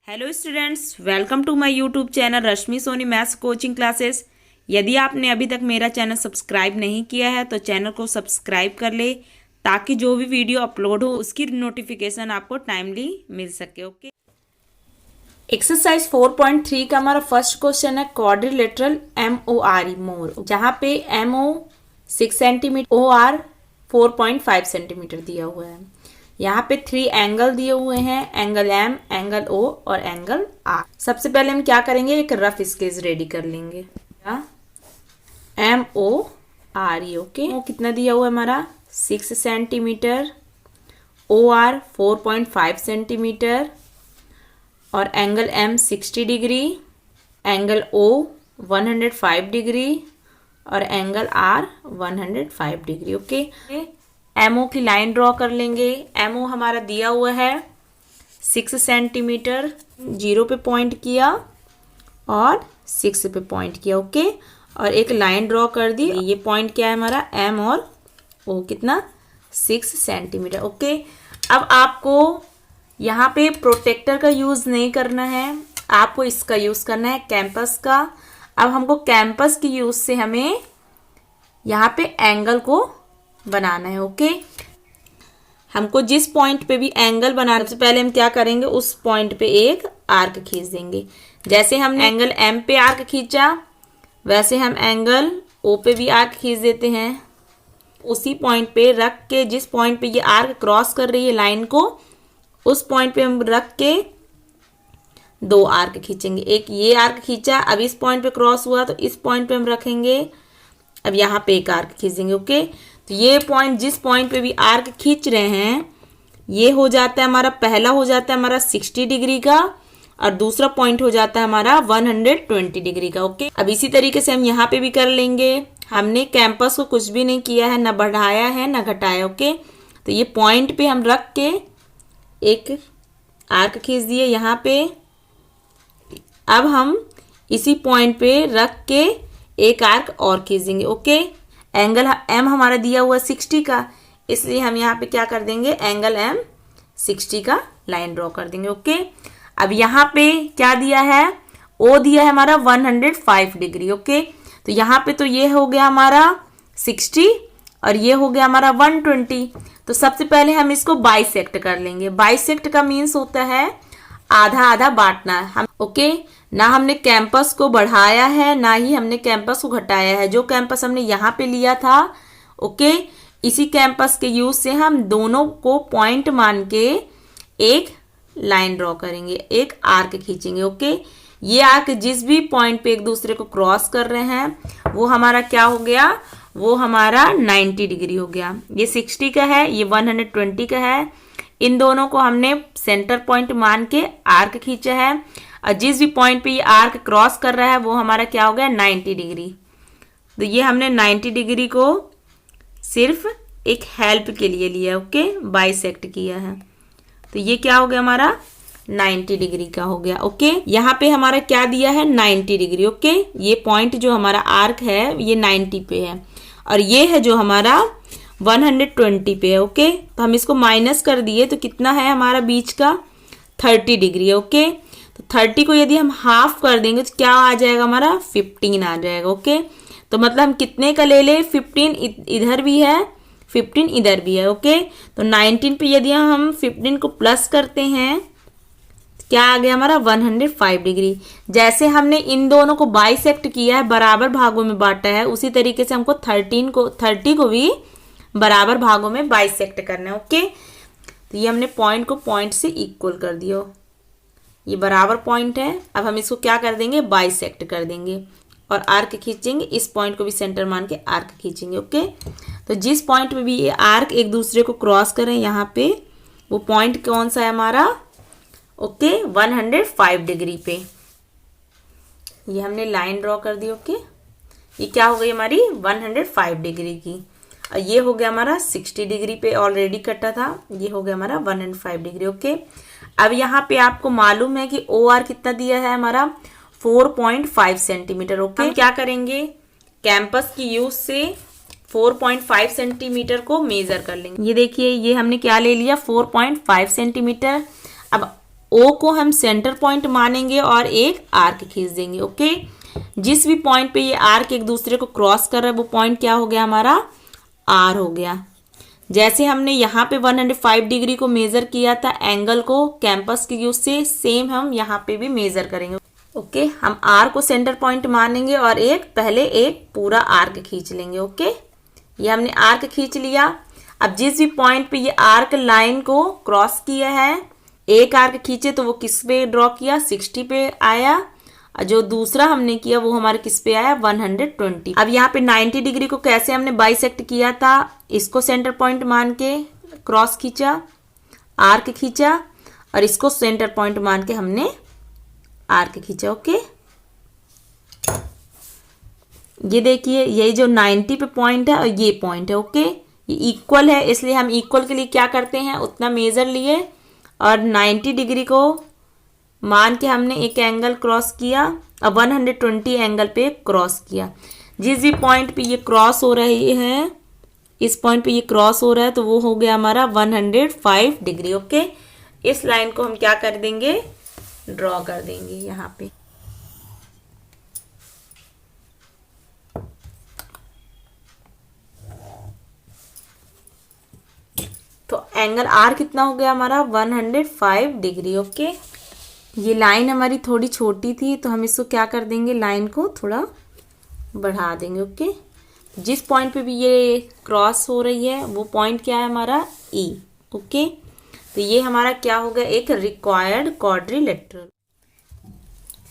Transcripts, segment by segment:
Hello students, welcome to my YouTube channel Rashmi Soni maths coaching classes. यदि आपने अभी तक मेरा चैनल सब्सक्राइब नहीं किया है तो चैनल को सब्सक्राइब कर ले ताकि जो भी वीडियो अपलोड हो उसकी नोटिफिकेशन आपको टाइमली मिल सके। ओके, एक्सरसाइज 4.3 का हमारा फर्स्ट क्वेश्चन है क्वाड्रिलेटरल MORE मोर, जहाँ पे MO 6 सेंटीमीटर, OR 4.5 सेंटीमीटर दिया हुआ है। यहाँ पे 3 एंगल दिए हुए हैं, एंगल M, एंगल O और एंगल R। सबसे पहले हम क्या करेंगे, एक रफ स्केच रेडी कर लेंगे। MORE, ओके, वो कितना दिया हुआ है हमारा 6 सेंटीमीटर, OR 4.5 सेंटीमीटर और angle M 60 degree, angle O 105 degree और angle R 105 degree. Okay, MO की लाइन ड्रॉ कर लेंगे। MO हमारा दिया हुआ है 6 सेंटीमीटर, 0 पे पॉइंट किया और 6 पे पॉइंट किया। ओके, और एक लाइन ड्रॉ कर दी। ये पॉइंट क्या है हमारा M और O, कितना 6 सेंटीमीटर। ओके, अब आपको यहाँ पे प्रोटेक्टर का यूज नहीं करना है, आपको इसका यूज करना है, कैंपस का। अब हमको कैंपस की यूज से हमें यहाँ पे एंगल को बनाना है। ओके, हमको जिस पॉइंट पे भी एंगल बनाना है, सबसे पहले हम क्या करेंगे, उस पॉइंट पे एक आर्क खींच देंगे। जैसे हमने एंगल M पे आर्क खींचा वैसे हम एंगल O पे भी आर्क खींच देते हैं। उसी पॉइंट पे रख के, जिस पॉइंट पे ये आर्क क्रॉस कर रही है लाइन को, उस पॉइंट पे हम रख के 2 आर्क खींचेंगे। एक ये आर्क खींचा, अब इस पॉइंट पे क्रॉस हुआ तो इस पॉइंट पे हम रखेंगे, अब यहाँ पे एक आर्क खींचेंगे। ओके, तो ये पॉइंट, जिस पॉइंट पे भी आर्क खींच रहे हैं, ये हो जाता है हमारा, पहला हो जाता है हमारा 60 डिग्री का और दूसरा पॉइंट हो जाता है हमारा 120 डिग्री का। ओके, अब इसी तरीके से हम यहाँ पे भी कर लेंगे। हमने कैंपस को कुछ भी नहीं किया है, ना बढ़ाया है ना घटाया। ओके, तो ये पॉइंट पे हम रख के एक आर्क खींच दिए यहाँ पे। अब हम इसी पॉइंट पे रख के एक आर्क और खींच देंगे। ओके, एंगल M हमारा दिया हुआ 60 का, इसलिए हम यहाँ पे क्या कर देंगे, एंगल M 60 का लाइन ड्रॉ कर देंगे। ओके, अब यहाँ पे क्या दिया है, O दिया है हमारा 105 डिग्री। ओके, तो यहाँ पे तो ये हो गया हमारा 60 और ये हो गया हमारा 120। तो सबसे पहले हम इसको बाइसेक्ट कर लेंगे। बाइसेक्ट का मीन्स होता है आधा आधा बांटना। हम ओके, ना हमने कैंपस को बढ़ाया है ना ही हमने कैंपस को घटाया है। जो कैंपस हमने यहाँ पे लिया था, ओके, इसी कैंपस के यूज से हम दोनों को पॉइंट मान के एक लाइन ड्रॉ करेंगे, एक आर्क खींचेंगे। ओके, ये आर्क जिस भी पॉइंट पे एक दूसरे को क्रॉस कर रहे हैं वो हमारा क्या हो गया, वो हमारा 90 डिग्री हो गया। ये 60 का है, ये 120 का है। इन दोनों को हमने सेंटर पॉइंट मान के आर्क खींचा है और जिस भी पॉइंट पे ये आर्क क्रॉस कर रहा है वो हमारा क्या हो गया, 90 डिग्री। तो ये हमने 90 डिग्री को सिर्फ एक हेल्प के लिए लिया। ओके, बाइसेक्ट किया है, तो ये क्या हो गया हमारा 90 डिग्री का हो गया। ओके, यहाँ पे हमारा क्या दिया है, 90 डिग्री। ओके, ये पॉइंट जो हमारा आर्क है ये 90 पे है और ये है जो हमारा 120 पे है। ओके, तो हम इसको माइनस कर दिए तो कितना है हमारा बीच का, 30 डिग्री। ओके, तो 30 को यदि हम हाफ कर देंगे तो क्या आ जाएगा हमारा, 15 आ जाएगा। ओके, तो मतलब हम कितने का ले ले, 15 इधर भी है 15 इधर भी है। ओके, तो 19 पे यदि हम 15 को प्लस करते हैं क्या आ गया हमारा 105 डिग्री। जैसे हमने इन दोनों को बाइसेक्ट किया है, बराबर भागों में बांटा है, उसी तरीके से हमको 30 को भी बराबर भागों में बाइसेक्ट करना है। ओके, तो ये हमने पॉइंट को पॉइंट से इक्वल कर दिया, ये बराबर पॉइंट है। अब हम इसको क्या कर देंगे, बाइसेक्ट कर देंगे और आर्क खींचेंगे। इस पॉइंट को भी सेंटर मान के आर्क खींचेंगे। ओके, तो जिस पॉइंट पे भी ये आर्क एक दूसरे को क्रॉस करें यहाँ पे, वो पॉइंट कौन सा है हमारा, ओके, 105 डिग्री पे ये हमने लाइन ड्रॉ कर दी। ओके, ये क्या हो गई हमारी 105 डिग्री की और ये हो गया हमारा 60 डिग्री पे ऑलरेडी कटा था, ये हो गया हमारा 105 डिग्री। ओके, अब यहाँ पे आपको मालूम है कि OR कितना दिया है हमारा 4.5 सेंटीमीटर। ओके, हम क्या करेंगे, कैंपस की यूज से 4.5 सेंटीमीटर को मेजर कर लेंगे। ये देखिए, ये हमने क्या ले लिया, 4.5 सेंटीमीटर। अब ओ को हम सेंटर पॉइंट मानेंगे और एक आर्क खींच देंगे। ओके, जिस भी पॉइंट पे ये आर्क एक दूसरे को क्रॉस कर रहा है वो पॉइंट क्या हो गया हमारा, आर हो गया। जैसे हमने यहाँ पे 105 डिग्री को मेजर किया था एंगल को कैंपस के यूज से, सेम हम यहाँ पे भी मेजर करेंगे। ओके, हम आर को सेंटर पॉइंट मानेंगे और पहले एक पूरा आर्क खींच लेंगे। ओके, ये हमने आर्क खींच लिया। अब जिस भी पॉइंट पे ये आर्क लाइन को क्रॉस किया है, एक आर्क खींचे तो वो किस पे ड्रॉ किया, 60 पे आया, और जो दूसरा हमने किया वो हमारे किस पे आया, 120। अब यहाँ पे 90 डिग्री को कैसे हमने बाइसेक्ट किया था, इसको सेंटर पॉइंट मान के क्रॉस खींचा, आर्क खींचा, और इसको सेंटर पॉइंट मान के हमने आर्क खींचा। ओके, ये देखिए ये जो 90 पे पॉइंट है और ये पॉइंट है। ओके, ये इक्वल है, इसलिए हम इक्वल के लिए क्या करते हैं, उतना मेजर लिए और 90 डिग्री को मान के हमने एक एंगल क्रॉस किया और 120 एंगल पे क्रॉस किया। जिस भी पॉइंट पे ये क्रॉस हो रही है, इस पॉइंट पे ये क्रॉस हो रहा है तो वो हो गया हमारा 105 डिग्री। ओके, इस लाइन को हम क्या कर देंगे, ड्रॉ कर देंगे यहाँ पे। तो एंगल आर कितना हो गया हमारा, 105 डिग्री। ओके, ये लाइन हमारी थोड़ी छोटी थी तो हम इसको क्या कर देंगे, लाइन को थोड़ा बढ़ा देंगे। ओके, जिस पॉइंट पे भी ये क्रॉस हो रही है वो पॉइंट क्या है हमारा, ई। ओके, तो ये हमारा क्या हो गया, एक required quadrilateral.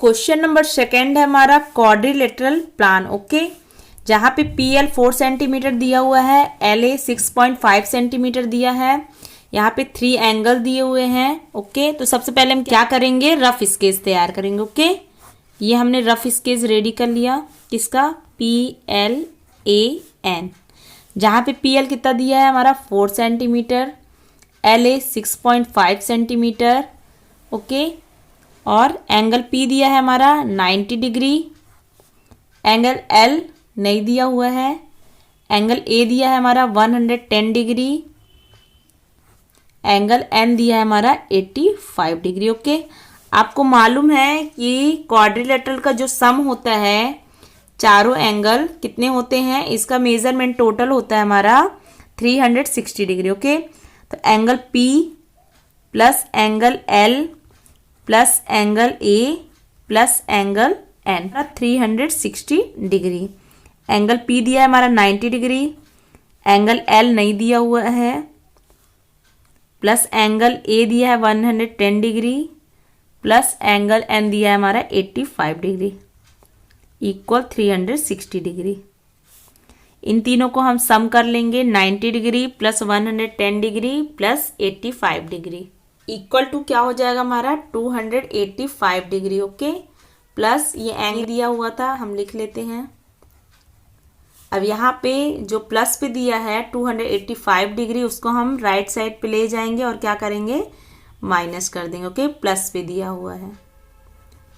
Question number second है हमारा क्वाड्रिलेटरल प्लान। ओके, जहाँ पे PL 4 सेंटीमीटर दिया हुआ है, LA 6.5 सेंटीमीटर दिया है, यहाँ पे 3 एंगल दिए हुए हैं। ओके, तो सबसे पहले हम क्या करेंगे, रफ स्केच तैयार करेंगे। ओके, ये हमने रफ स्केच रेडी कर लिया, किसका, PLAN। जहाँ पे PL कितना दिया है हमारा, 4 सेंटीमीटर, LA 6.5 सेंटीमीटर। ओके, और एंगल P दिया है हमारा 90 डिग्री, एंगल L नहीं दिया हुआ है, एंगल A दिया है हमारा 110 डिग्री, एंगल N दिया है हमारा 85 डिग्री। ओके, आपको मालूम है कि क्वाड्रिलेटरल का जो सम होता है, चारों एंगल कितने होते हैं, इसका मेजरमेंट टोटल होता है हमारा 360 डिग्री। ओके, तो angle P plus angle L plus angle A plus angle N 360 degree. Angle P दिया है हमारा 90 डिग्री, एंगल L नहीं दिया हुआ है, प्लस एंगल A दिया है 110 डिग्री, प्लस एंगल N दिया है हमारा 85 डिग्री, इक्वल 360 डिग्री। इन तीनों को हम सम कर लेंगे, 90 degree plus 110 degree plus 85 degree equal to क्या हो जाएगा हमारा, 285 डिग्री। ओके, प्लस ये एंगल दिया हुआ था हम लिख लेते हैं। अब यहाँ पे जो प्लस पे दिया है 285 डिग्री, उसको हम राइट साइड पे ले जाएंगे और क्या करेंगे, माइनस कर देंगे। ओके, प्लस पे दिया हुआ है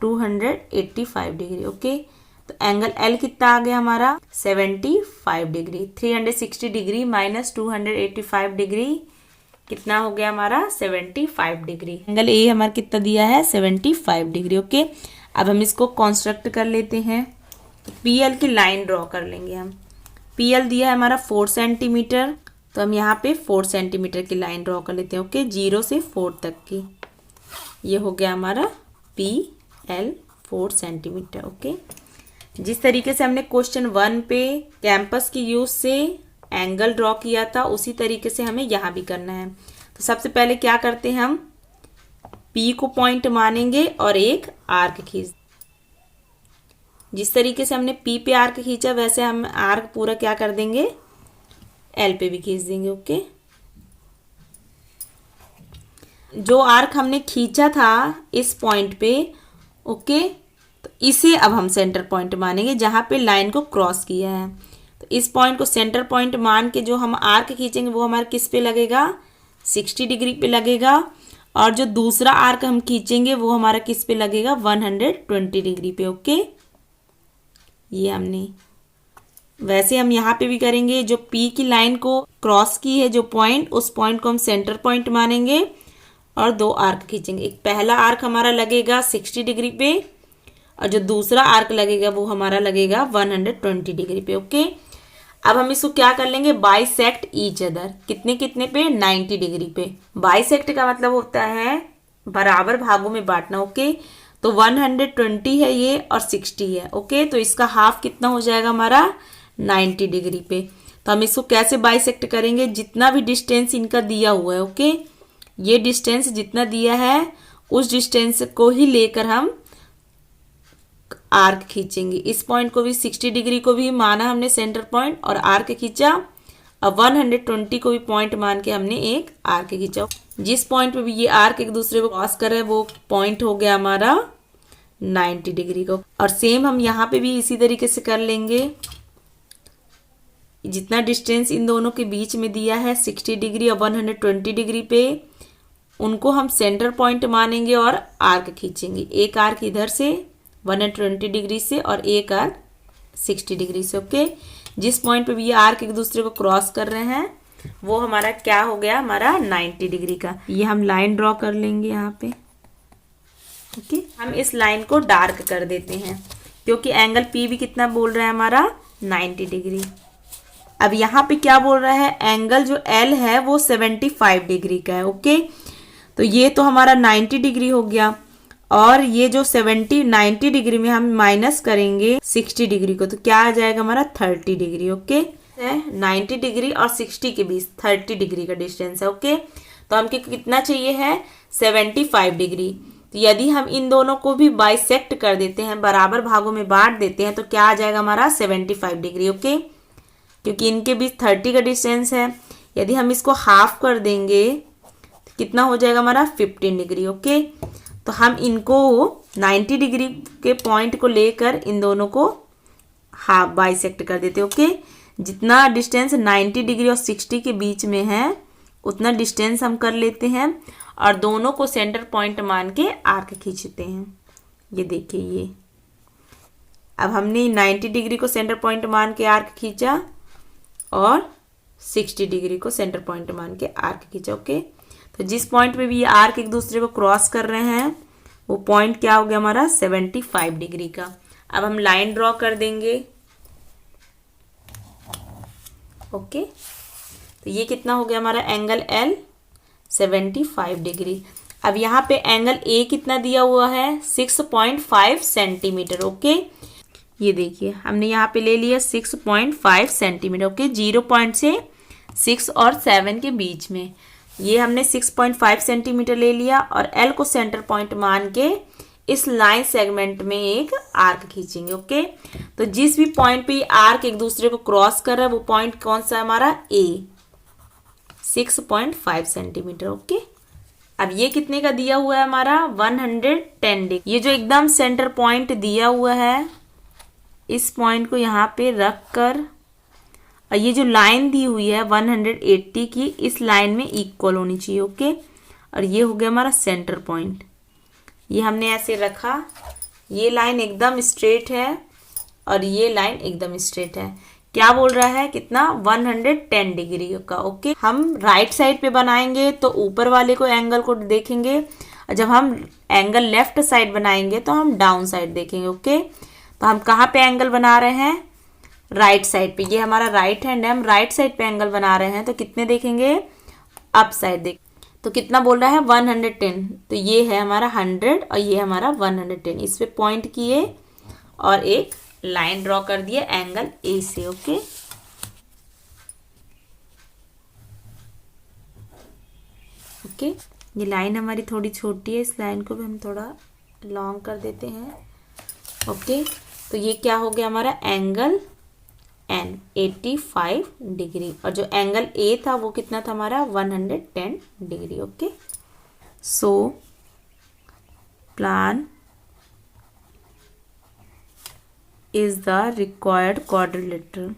285 डिग्री। ओके, तो एंगल L कितना आ गया हमारा, 75 डिग्री। 360 डिग्री माइनस 285 डिग्री कितना हो गया हमारा, 75 डिग्री। एंगल A हमारा कितना दिया है, 75 डिग्री। ओके, अब हम इसको कंस्ट्रक्ट कर लेते हैं। तो PL की लाइन ड्रॉ कर लेंगे हम। PL दिया है हमारा 4 सेंटीमीटर, तो हम यहाँ पे 4 सेंटीमीटर की लाइन ड्रॉ कर लेते हैं। ओके, 0 से 4 तक की, ये हो गया हमारा PL 4 सेंटीमीटर। ओके, जिस तरीके से हमने क्वेश्चन 1 पे कैंपस की यूज से एंगल ड्रॉ किया था, उसी तरीके से हमें यहाँ भी करना है। तो सबसे पहले क्या करते हैं, हम P को पॉइंट मानेंगे और एक आर्क खींच। जिस तरीके से हमने P पे आर्क खींचा, वैसे हम आर्क पूरा क्या कर देंगे, L पे भी खींच देंगे। ओके, जो आर्क हमने खींचा था इस पॉइंट पे, ओके, तो इसे अब हम सेंटर पॉइंट मानेंगे जहां पे लाइन को क्रॉस किया है। तो इस पॉइंट को सेंटर पॉइंट मान के जो हम आर्क खींचेंगे वो हमारे किस पे लगेगा, 60 डिग्री पे लगेगा, और जो दूसरा आर्क हम खींचेंगे वो हमारा किस पे लगेगा, 120 डिग्री पे। ओके, ये हमने वैसे हम यहाँ पे भी करेंगे। जो P की लाइन को क्रॉस की है जो पॉइंट, उस पॉइंट को हम सेंटर पॉइंट मानेंगे और 2 आर्क खींचेंगे। एक पहला आर्क हमारा लगेगा 60 डिग्री पे और जो दूसरा आर्क लगेगा वो हमारा लगेगा 120 डिग्री पे। ओके, अब हम इसको क्या कर लेंगे, बाइसेक्ट ईच अदर। कितने कितने पे, 90 डिग्री पे। बाइसेक्ट का मतलब होता है बराबर भागों में बांटना। ओके, तो 120 है ये और 60 है। ओके, तो इसका हाफ कितना हो जाएगा हमारा 90 डिग्री पे। तो हम इसको कैसे बाइसेक्ट करेंगे, जितना भी डिस्टेंस इनका दिया हुआ है, ओके, ये डिस्टेंस जितना दिया है उस डिस्टेंस को ही लेकर हम आर्क खींचेंगे। इस पॉइंट को भी 60 डिग्री को भी माना हमने सेंटर पॉइंट और आर्क खींचा। अब 120 को भी पॉइंट मान के हमने एक आर्क खींचा। जिस पॉइंट पे भी ये आर्क एक दूसरे को क्रॉस कर रहे हैं वो पॉइंट हो गया हमारा 90 डिग्री को। और सेम हम यहाँ पे भी इसी तरीके से कर लेंगे। जितना डिस्टेंस इन दोनों के बीच में दिया है 60 डिग्री और 120 डिग्री पे, उनको हम सेंटर पॉइंट मानेंगे और आर्क खींचेंगे। एक आर्क इधर से 120 डिग्री से और एक आर्क 60 डिग्री से। ओके, जिस पॉइंट पे भी ये आर्क एक दूसरे को क्रॉस कर रहे हैं वो हमारा क्या हो गया, हमारा 90 डिग्री का। ये हम लाइन ड्रॉ कर लेंगे यहाँ पे। ओके, हम इस लाइन को डार्क कर देते हैं क्योंकि एंगल पी भी कितना बोल रहा है हमारा 90 डिग्री। अब यहाँ पे क्या बोल रहा है, एंगल जो एल है वो 75 डिग्री का है। ओके, तो ये तो हमारा 90 डिग्री हो गया और ये जो 90 डिग्री में हम माइनस करेंगे 60 डिग्री को, तो क्या आ जाएगा हमारा 30 डिग्री। ओके, 90 डिग्री और 60 के बीच 30 डिग्री का डिस्टेंस है। ओके, तो हमको कितना चाहिए है 75 डिग्री। तो यदि हम इन दोनों को भी बाइसेक्ट कर देते हैं, बराबर भागों में बांट देते हैं, तो क्या आ जाएगा हमारा 75 डिग्री। ओके, क्योंकि इनके बीच 30 का डिस्टेंस है। यदि हम इसको हाफ कर देंगे तो कितना हो जाएगा हमारा 15 डिग्री। ओके, तो हम इनको 90 डिग्री के पॉइंट को लेकर इन दोनों को हाफ बाइसेक्ट कर देते। ओके, जितना डिस्टेंस 90 डिग्री और 60 के बीच में है उतना डिस्टेंस हम कर लेते हैं और दोनों को सेंटर पॉइंट मान के आर्क खींचते हैं। ये देखिए, ये अब हमने 90 डिग्री को सेंटर पॉइंट मान के आर्क खींचा और 60 डिग्री को सेंटर पॉइंट मान के आर्क खींचा। ओके, तो जिस पॉइंट पे भी ये आर्क एक दूसरे को क्रॉस कर रहे हैं वो पॉइंट क्या हो गया हमारा 75 डिग्री का। अब हम लाइन ड्रॉ कर देंगे। ओके, तो ये कितना हो गया हमारा एंगल एल 75 डिग्री। अब यहाँ पे एंगल ए कितना दिया हुआ है 6.5 सेंटीमीटर। ओके, ये देखिए हमने यहाँ पे ले लिया 6.5 सेंटीमीटर। ओके, 0 पॉइंट से 6 और 7 के बीच में ये हमने 6.5 सेंटीमीटर ले लिया और एल को सेंटर पॉइंट मान के इस लाइन सेगमेंट में एक आर्क खींचेंगे। ओके, तो जिस भी पॉइंट पे आर्क एक दूसरे को क्रॉस कर रहा है वो पॉइंट कौन सा है हमारा ए, 6.5 सेंटीमीटर। ओके, अब ये कितने का दिया हुआ है हमारा 110 डिग्री। ये जो एकदम सेंटर पॉइंट दिया हुआ है इस पॉइंट को यहाँ पे रख कर और ये जो लाइन दी हुई है 180 की, इस लाइन में इक्वल होनी चाहिए। ओके, और ये हो गया हमारा सेंटर पॉइंट। ये हमने ऐसे रखा, ये लाइन एकदम स्ट्रेट है और ये लाइन एकदम स्ट्रेट है। क्या बोल रहा है कितना 110 डिग्री का। ओके, हम राइट साइड पे बनाएंगे तो ऊपर वाले को एंगल को देखेंगे और जब हम एंगल लेफ्ट साइड बनाएंगे तो हम डाउन साइड देखेंगे। ओके, तो हम कहाँ पे एंगल बना रहे हैं, राइट साइड पे। ये हमारा राइट हैंड है, हम राइट साइड पे एंगल बना रहे हैं तो कितने देखेंगे, अप साइड देख। तो कितना बोल रहा है 110, तो ये है हमारा 100 और ये हमारा 110। इस पे पॉइंट किए और एक लाइन ड्रॉ कर दिए एंगल ए से। ओके, ओके, ये लाइन हमारी थोड़ी छोटी है, इस लाइन को भी हम थोड़ा लॉन्ग कर देते हैं। ओके, तो ये क्या हो गया हमारा एंगल एन 85 डिग्री और जो एंगल ए था वो कितना था हमारा 110 degree. Okay, so plan is the required quadrilateral.